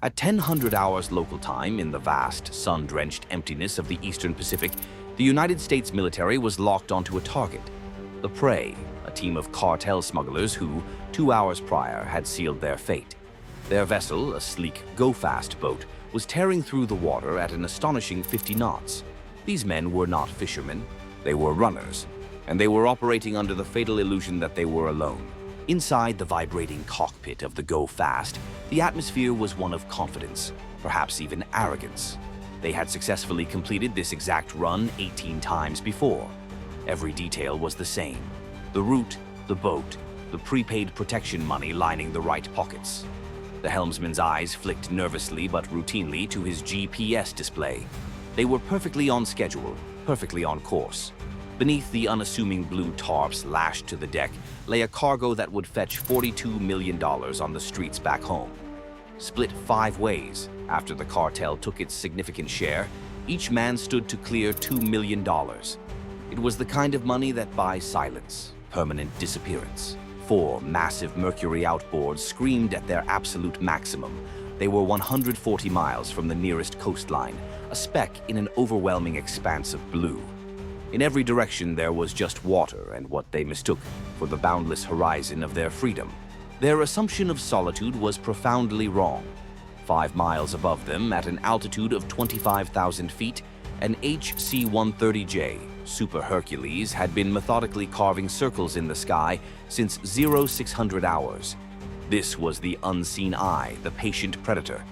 At 1000 hours local time in the vast, sun-drenched emptiness of the Eastern Pacific, the United States military was locked onto a target. The prey, a team of cartel smugglers who, 2 hours prior, had sealed their fate. Their vessel, a sleek, go-fast boat, was tearing through the water at an astonishing 50 knots. These men were not fishermen, they were runners, and they were operating under the fatal illusion that they were alone. Inside the vibrating cockpit of the go-fast, the atmosphere was one of confidence, perhaps even arrogance. They had successfully completed this exact run 18 times before. Every detail was the same: the route, the boat, the prepaid protection money lining the right pockets. The helmsman's eyes flicked nervously but routinely to his GPS display. They were perfectly on schedule, perfectly on course. Beneath the unassuming blue tarps lashed to the deck lay a cargo that would fetch $42 million on the streets back home. Split 5 ways, after the cartel took its significant share, each man stood to clear $2 million. It was the kind of money that buys silence, permanent disappearance. 4 massive Mercury outboards screamed at their absolute maximum. They were 140 miles from the nearest coastline, a speck in an overwhelming expanse of blue. In every direction there was just water and what they mistook for the boundless horizon of their freedom. Their assumption of solitude was profoundly wrong. 5 miles above them, at an altitude of 25,000 feet, an HC-130J, Super Hercules, had been methodically carving circles in the sky since 0600 hours. This was the unseen eye, the patient predator.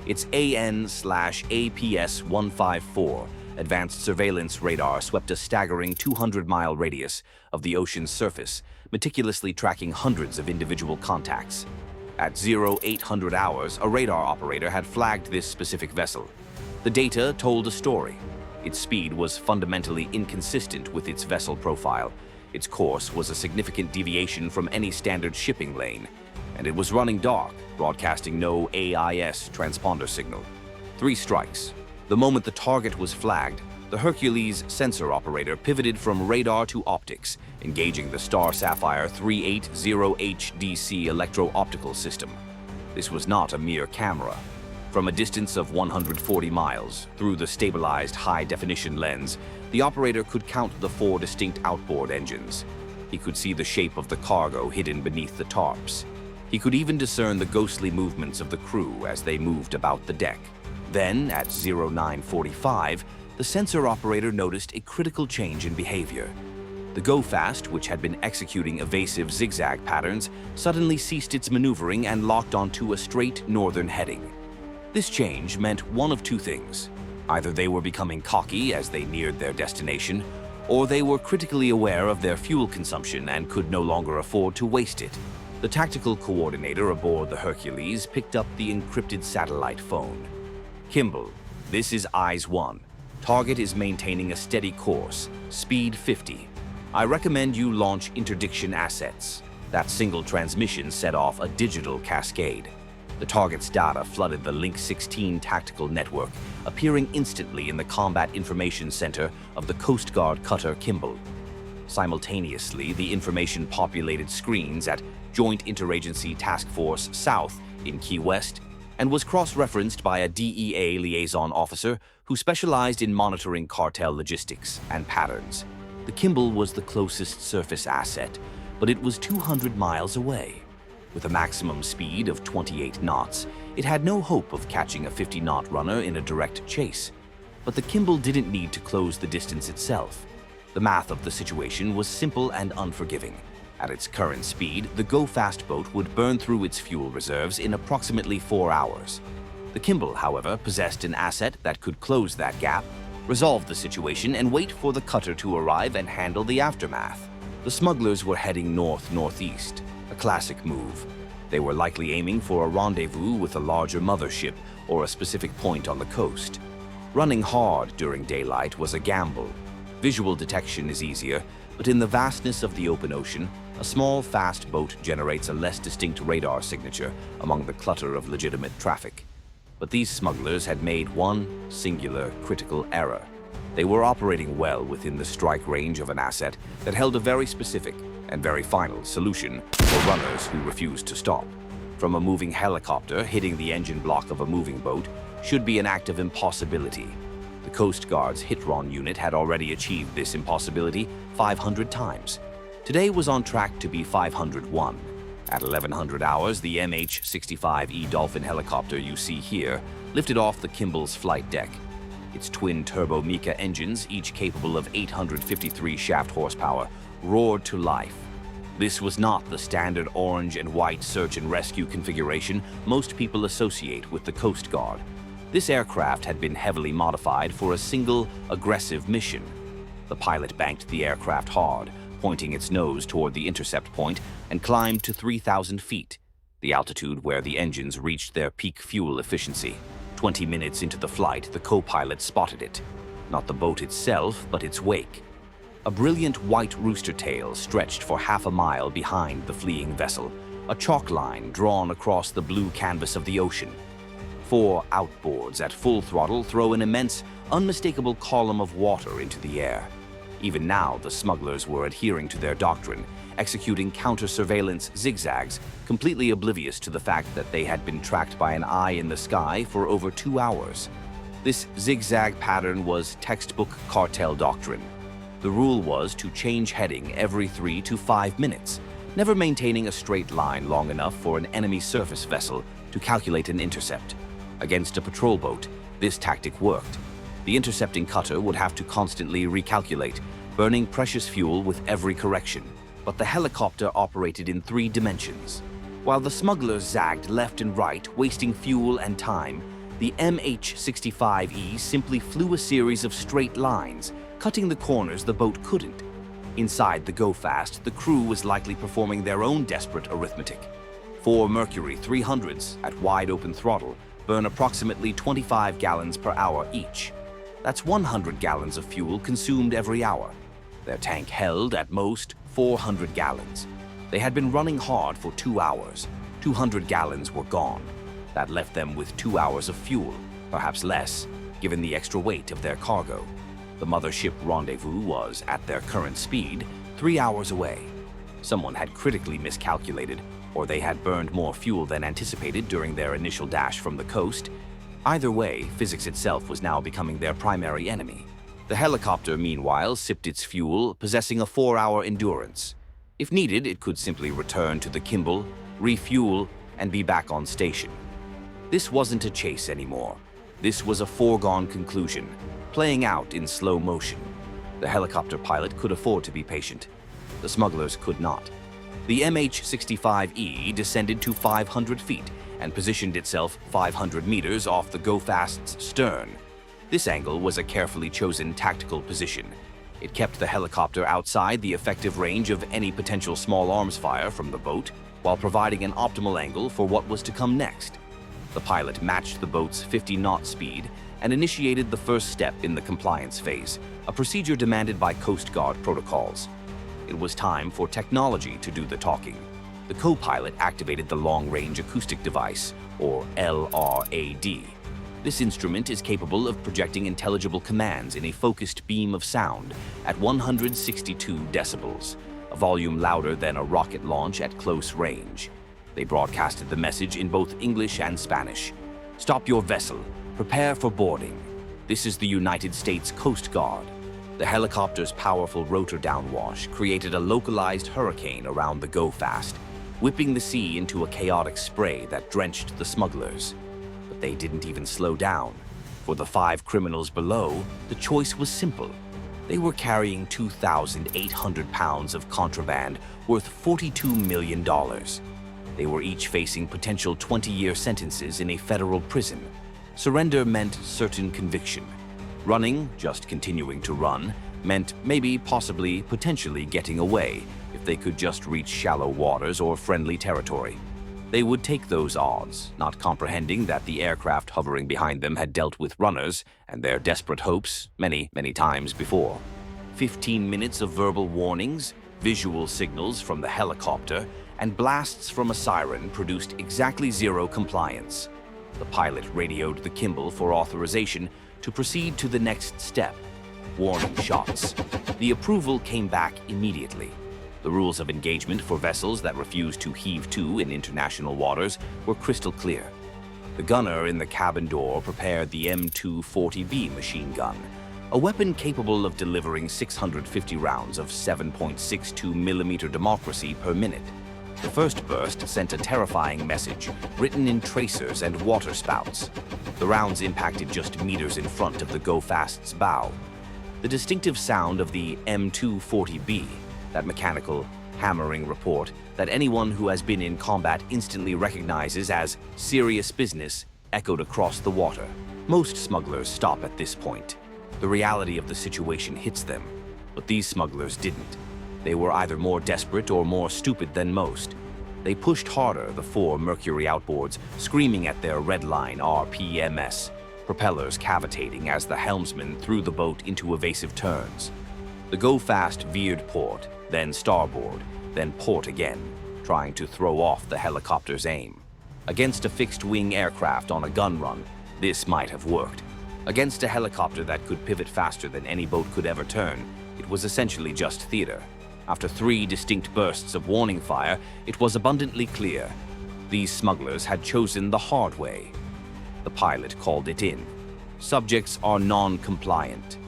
Its AN/APS-154 advanced surveillance radar swept a staggering 200-mile radius of the ocean's surface, meticulously tracking hundreds of individual contacts. At 0800 hours, a radar operator had flagged this specific vessel. The data told a story. Its speed was fundamentally inconsistent with its vessel profile. Its course was a significant deviation from any standard shipping lane, and it was running dark, broadcasting no AIS transponder signal. 3 strikes. The moment the target was flagged, the Hercules sensor operator pivoted from radar to optics, engaging the Star Sapphire 380HDC electro-optical system. This was not a mere camera. From a distance of 140 miles, through the stabilized high-definition lens, the operator could count the 4 distinct outboard engines. He could see the shape of the cargo hidden beneath the tarps. He could even discern the ghostly movements of the crew as they moved about the deck. Then, at 0945, the sensor operator noticed a critical change in behavior. The go-fast, which had been executing evasive zigzag patterns, suddenly ceased its maneuvering and locked onto a straight northern heading. This change meant one of 2 things. Either they were becoming cocky as they neared their destination, or they were critically aware of their fuel consumption and could no longer afford to waste it. The tactical coordinator aboard the Hercules picked up the encrypted satellite phone. "Kimball, this is Eyes 1. Target is maintaining a steady course, speed 50. I recommend you launch interdiction assets." That single transmission set off a digital cascade. The target's data flooded the Link 16 tactical network, appearing instantly in the Combat Information Center of the Coast Guard cutter Kimball. Simultaneously, the information populated screens at Joint Interagency Task Force South in Key West, and was cross-referenced by a DEA liaison officer who specialized in monitoring cartel logistics and patterns. The Kimball was the closest surface asset, but it was 200 miles away. With a maximum speed of 28 knots, it had no hope of catching a 50-knot runner in a direct chase. But the Kimball didn't need to close the distance itself. The math of the situation was simple and unforgiving. At its current speed, the go-fast boat would burn through its fuel reserves in approximately 4 hours. The Kimball, however, possessed an asset that could close that gap, resolve the situation, and wait for the cutter to arrive and handle the aftermath. The smugglers were heading north-northeast, a classic move. They were likely aiming for a rendezvous with a larger mothership or a specific point on the coast. Running hard during daylight was a gamble. Visual detection is easier, but in the vastness of the open ocean, a small, fast boat generates a less distinct radar signature among the clutter of legitimate traffic. But these smugglers had made one singular critical error. They were operating well within the strike range of an asset that held a very specific and very final solution for runners who refused to stop. from a moving helicopter hitting the engine block of a moving boat should be an act of impossibility. The Coast Guard's HITRON unit had already achieved this impossibility 500 times. Today was on track to be 501. At 1100 hours, the MH-65E Dolphin helicopter you see here lifted off the Kimball's flight deck. Its twin turbo Mika engines, each capable of 853 shaft horsepower, roared to life. This was not the standard orange and white search and rescue configuration most people associate with the Coast Guard. This aircraft had been heavily modified for a single, aggressive mission. The pilot banked the aircraft hard, pointing its nose toward the intercept point, and climbed to 3,000 feet, the altitude where the engines reached their peak fuel efficiency. 20 minutes into the flight, the co-pilot spotted it. Not the boat itself, but its wake. A brilliant white rooster tail stretched for half a mile behind the fleeing vessel, a chalk line drawn across the blue canvas of the ocean. 4 outboards at full throttle throw an immense, unmistakable column of water into the air. Even now, the smugglers were adhering to their doctrine, executing counter-surveillance zigzags, completely oblivious to the fact that they had been tracked by an eye in the sky for over 2 hours. This zigzag pattern was textbook cartel doctrine. The rule was to change heading every 3 to 5 minutes, never maintaining a straight line long enough for an enemy surface vessel to calculate an intercept. Against a patrol boat, this tactic worked. The intercepting cutter would have to constantly recalculate, burning precious fuel with every correction. But the helicopter operated in 3 dimensions. While the smugglers zagged left and right, wasting fuel and time, the MH-65E simply flew a series of straight lines, cutting the corners the boat couldn't. Inside the go-fast, the crew was likely performing their own desperate arithmetic. 4 Mercury 300s at wide-open throttle burn approximately 25 gallons per hour each. That's 100 gallons of fuel consumed every hour. Their tank held, at most, 400 gallons. They had been running hard for 2 hours. 200 gallons were gone. That left them with 2 hours of fuel, perhaps less, given the extra weight of their cargo. The mothership rendezvous was, at their current speed, 3 hours away. Someone had critically miscalculated, or they had burned more fuel than anticipated during their initial dash from the coast. Either way, physics itself was now becoming their primary enemy. The helicopter, meanwhile, sipped its fuel, possessing a 4-hour endurance. If needed, it could simply return to the Kimball, refuel, and be back on station. This wasn't a chase anymore. This was a foregone conclusion, playing out in slow motion. The helicopter pilot could afford to be patient. The smugglers could not. The MH-65E descended to 500 feet and positioned itself 500 meters off the go-fast's stern. This angle was a carefully chosen tactical position. It kept the helicopter outside the effective range of any potential small arms fire from the boat, while providing an optimal angle for what was to come next. The pilot matched the boat's 50-knot speed and initiated the first step in the compliance phase, a procedure demanded by Coast Guard protocols. It was time for technology to do the talking. The co-pilot activated the Long-Range Acoustic Device, or LRAD. This instrument is capable of projecting intelligible commands in a focused beam of sound at 162 decibels, a volume louder than a rocket launch at close range. They broadcasted the message in both English and Spanish. "Stop your vessel. Prepare for boarding. This is the United States Coast Guard." The helicopter's powerful rotor downwash created a localized hurricane around the go-fast, whipping the sea into a chaotic spray that drenched the smugglers. But they didn't even slow down. For the 5 criminals below, the choice was simple. They were carrying 2,800 pounds of contraband worth $42 million. They were each facing potential 20-year sentences in a federal prison. Surrender meant certain conviction. Running, just continuing to run, meant maybe, possibly, potentially getting away if they could just reach shallow waters or friendly territory. They would take those odds, not comprehending that the aircraft hovering behind them had dealt with runners and their desperate hopes many, many times before. 15 minutes of verbal warnings, visual signals from the helicopter, and blasts from a siren produced exactly 0 compliance. The pilot radioed the Kimball for authorization to proceed to the next step, warning shots. The approval came back immediately. The rules of engagement for vessels that refused to heave to in international waters were crystal clear. The gunner in the cabin door prepared the M240B machine gun, a weapon capable of delivering 650 rounds of 7.62mm democracy per minute. The first burst sent a terrifying message, written in tracers and waterspouts. The rounds impacted just meters in front of the Go-Fast's bow. The distinctive sound of the M240B, that mechanical, hammering report that anyone who has been in combat instantly recognizes as serious business, echoed across the water. Most smugglers stop at this point. The reality of the situation hits them, but these smugglers didn't. They were either more desperate or more stupid than most. They pushed harder, the 4 Mercury outboards, screaming at their red line RPMS, propellers cavitating as the helmsman threw the boat into evasive turns. The Go-Fast veered port, then starboard, then port again, trying to throw off the helicopter's aim. Against a fixed-wing aircraft on a gun run, this might have worked. Against a helicopter that could pivot faster than any boat could ever turn, it was essentially just theater. After 3 distinct bursts of warning fire, it was abundantly clear. These smugglers had chosen the hard way. The pilot called it in. Subjects are non-compliant.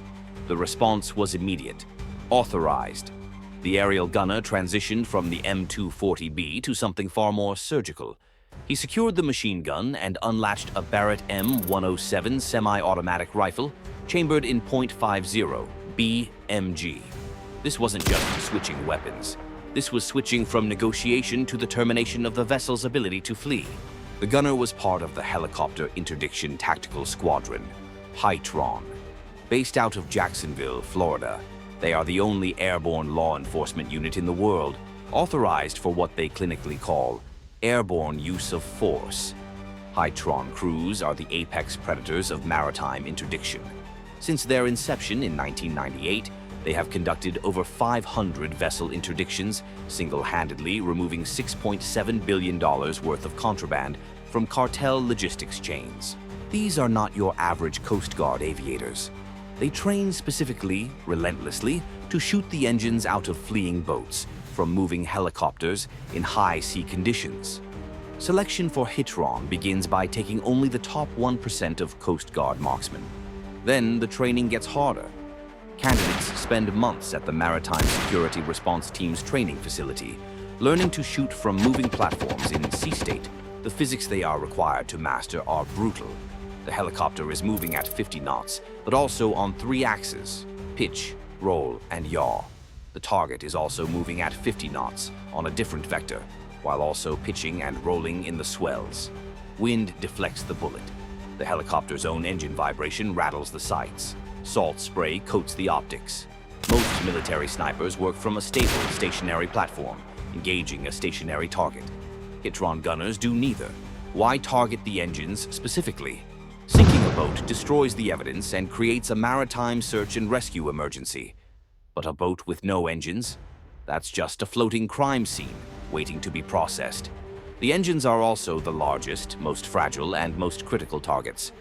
The response was immediate. Authorized. The aerial gunner transitioned from the M240B to something far more surgical. He secured the machine gun and unlatched a Barrett M107 semi-automatic rifle, chambered in .50 BMG. This wasn't just switching weapons. This was switching from negotiation to the termination of the vessel's ability to flee. The gunner was part of the helicopter interdiction tactical squadron, HITRON. Based out of Jacksonville, Florida, they are the only airborne law enforcement unit in the world authorized for what they clinically call airborne use of force. HITRON crews are the apex predators of maritime interdiction. Since their inception in 1998, they have conducted over 500 vessel interdictions, single-handedly removing $6.7 billion worth of contraband from cartel logistics chains. These are not your average Coast Guard aviators. They train specifically, relentlessly, to shoot the engines out of fleeing boats from moving helicopters in high sea conditions. Selection for HITRON begins by taking only the top 1% of Coast Guard marksmen. Then the training gets harder. Candidates spend months at the Maritime Security Response Team's training facility, learning to shoot from moving platforms in sea state. The physics they are required to master are brutal. The helicopter is moving at 50 knots, but also on 3 axes: pitch, roll, and yaw. The target is also moving at 50 knots on a different vector, while also pitching and rolling in the swells. Wind deflects the bullet. The helicopter's own engine vibration rattles the sights. Salt spray coats the optics. Most military snipers work from a stable, stationary platform, engaging a stationary target. HITRON gunners do neither. Why target the engines specifically? Sinking a boat destroys the evidence and creates a maritime search and rescue emergency. But a boat with no engines? That's just a floating crime scene, waiting to be processed. The engines are also the largest, most fragile, and most critical targets.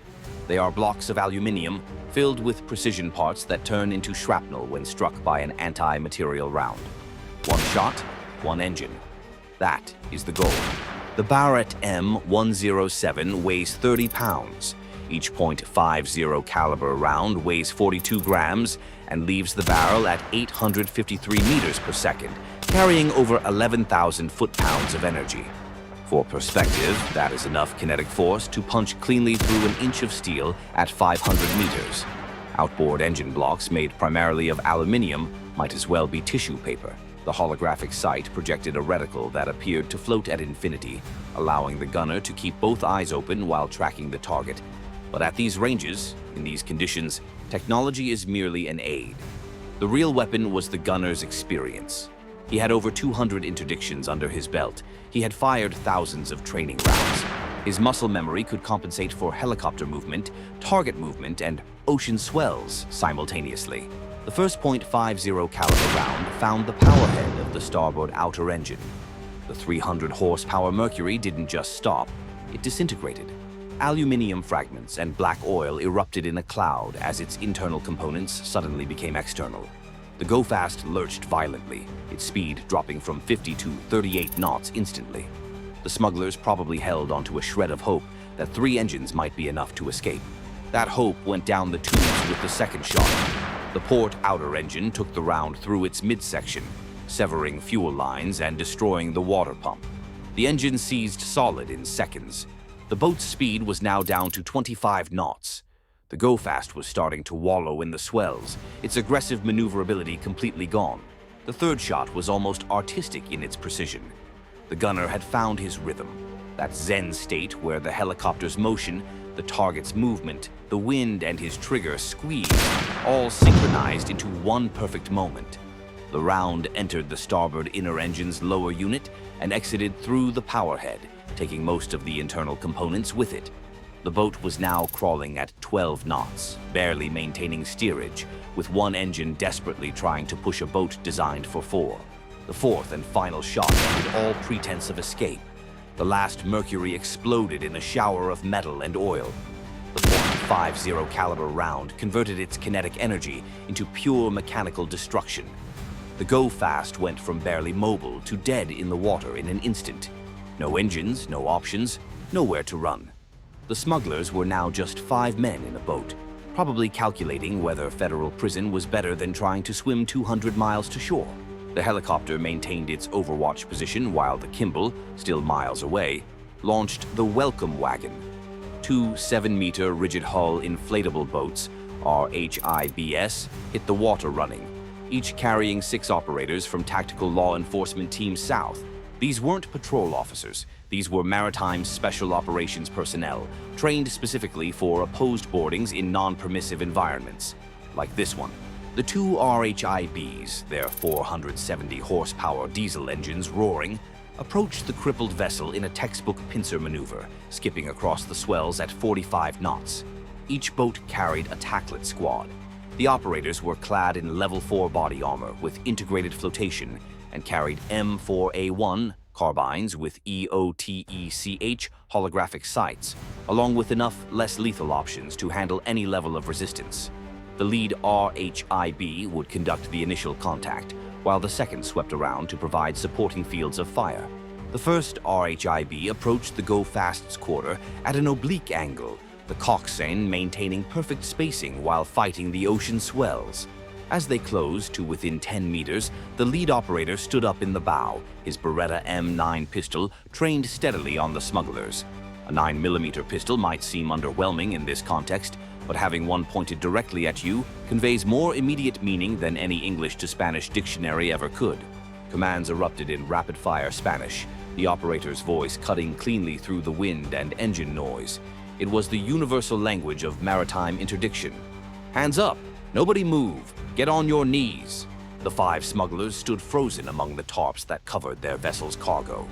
They are blocks of aluminium filled with precision parts that turn into shrapnel when struck by an anti-material round. One shot, one engine. That is the goal. The Barrett M107 weighs 30 pounds. Each .50 caliber round weighs 42 grams and leaves the barrel at 853 meters per second, carrying over 11,000 foot-pounds of energy. For perspective, that is enough kinetic force to punch cleanly through an inch of steel at 500 meters. Outboard engine blocks made primarily of aluminium might as well be tissue paper. The holographic sight projected a reticle that appeared to float at infinity, allowing the gunner to keep both eyes open while tracking the target. But at these ranges, in these conditions, technology is merely an aid. The real weapon was the gunner's experience. He had over 200 interdictions under his belt. He had fired thousands of training rounds. His muscle memory could compensate for helicopter movement, target movement, and ocean swells simultaneously. The first .50 caliber round found the powerhead of the starboard outer engine. The 300 horsepower Mercury didn't just stop, it disintegrated. Aluminium fragments and black oil erupted in a cloud as its internal components suddenly became external. The Go-Fast lurched violently, its speed dropping from 50 to 38 knots instantly. The smugglers probably held onto a shred of hope that 3 engines might be enough to escape. That hope went down the tubes with the second shot. The port outer engine took the round through its midsection, severing fuel lines and destroying the water pump. The engine seized solid in seconds. The boat's speed was now down to 25 knots. The Go-Fast was starting to wallow in the swells, its aggressive maneuverability completely gone. The third shot was almost artistic in its precision. The gunner had found his rhythm, that zen state where the helicopter's motion, the target's movement, the wind, and his trigger squeezed, all synchronized into one perfect moment. The round entered the starboard inner engine's lower unit and exited through the powerhead, taking most of the internal components with it. The boat was now crawling at 12 knots, barely maintaining steerage, with one engine desperately trying to push a boat designed for 4. The fourth and final shot ended all pretense of escape. The last Mercury exploded in a shower of metal and oil. The .50 caliber round converted its kinetic energy into pure mechanical destruction. The Go-Fast went from barely mobile to dead in the water in an instant. No engines, no options, nowhere to run. The smugglers were now just 5 men in a boat, probably calculating whether federal prison was better than trying to swim 200 miles to shore. The helicopter maintained its overwatch position while the Kimball, still miles away, launched the Welcome Wagon. 2 7-meter rigid-hull inflatable boats, RHIBS, hit the water running, each carrying 6 operators from Tactical Law Enforcement Team South. These weren't patrol officers. These were maritime special operations personnel, trained specifically for opposed boardings in non-permissive environments, like this one. The 2 RHIBs, their 470 horsepower diesel engines roaring, approached the crippled vessel in a textbook pincer maneuver, skipping across the swells at 45 knots. Each boat carried a tacklet squad. The operators were clad in level 4 body armor with integrated flotation and carried M4A1 carbines with EOTECH holographic sights, along with enough less lethal options to handle any level of resistance. The lead RHIB would conduct the initial contact, while the second swept around to provide supporting fields of fire. The first RHIB approached the Go-Fast's quarter at an oblique angle, the coxswain maintaining perfect spacing while fighting the ocean swells. As they closed to within 10 meters, the lead operator stood up in the bow, his Barrett M9 pistol trained steadily on the smugglers. A 9mm pistol might seem underwhelming in this context, but having one pointed directly at you conveys more immediate meaning than any English to Spanish dictionary ever could. Commands erupted in rapid-fire Spanish, the operator's voice cutting cleanly through the wind and engine noise. It was the universal language of maritime interdiction. "Hands up! Nobody move! Get on your knees!" The 5 smugglers stood frozen among the tarps that covered their vessel's cargo.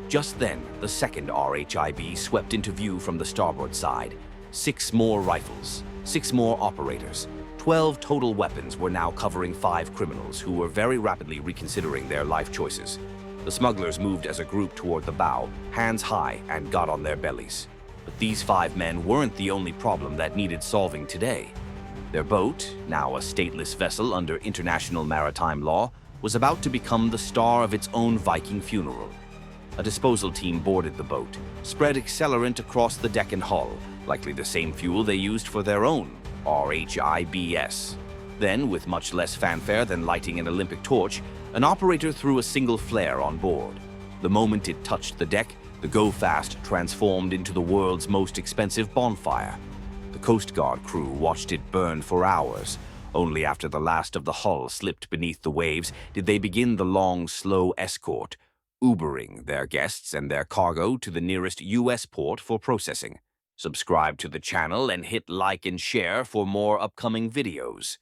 Just then, the second RHIB swept into view from the starboard side. 6 more rifles, 6 more operators. 12 total weapons were now covering 5 criminals who were very rapidly reconsidering their life choices. The smugglers moved as a group toward the bow, hands high, and got on their bellies. But these 5 men weren't the only problem that needed solving today. Their boat, now a stateless vessel under international maritime law, was about to become the star of its own Viking funeral. A disposal team boarded the boat, spread accelerant across the deck and hull, likely the same fuel they used for their own RHIBS. Then, with much less fanfare than lighting an Olympic torch, an operator threw a single flare on board. The moment it touched the deck, the Go-Fast transformed into the world's most expensive bonfire. The Coast Guard crew watched it burn for hours. Only after the last of the hull slipped beneath the waves did they begin the long, slow escort, Ubering their guests and their cargo to the nearest US port for processing. Subscribe to the channel and hit like and share for more upcoming videos.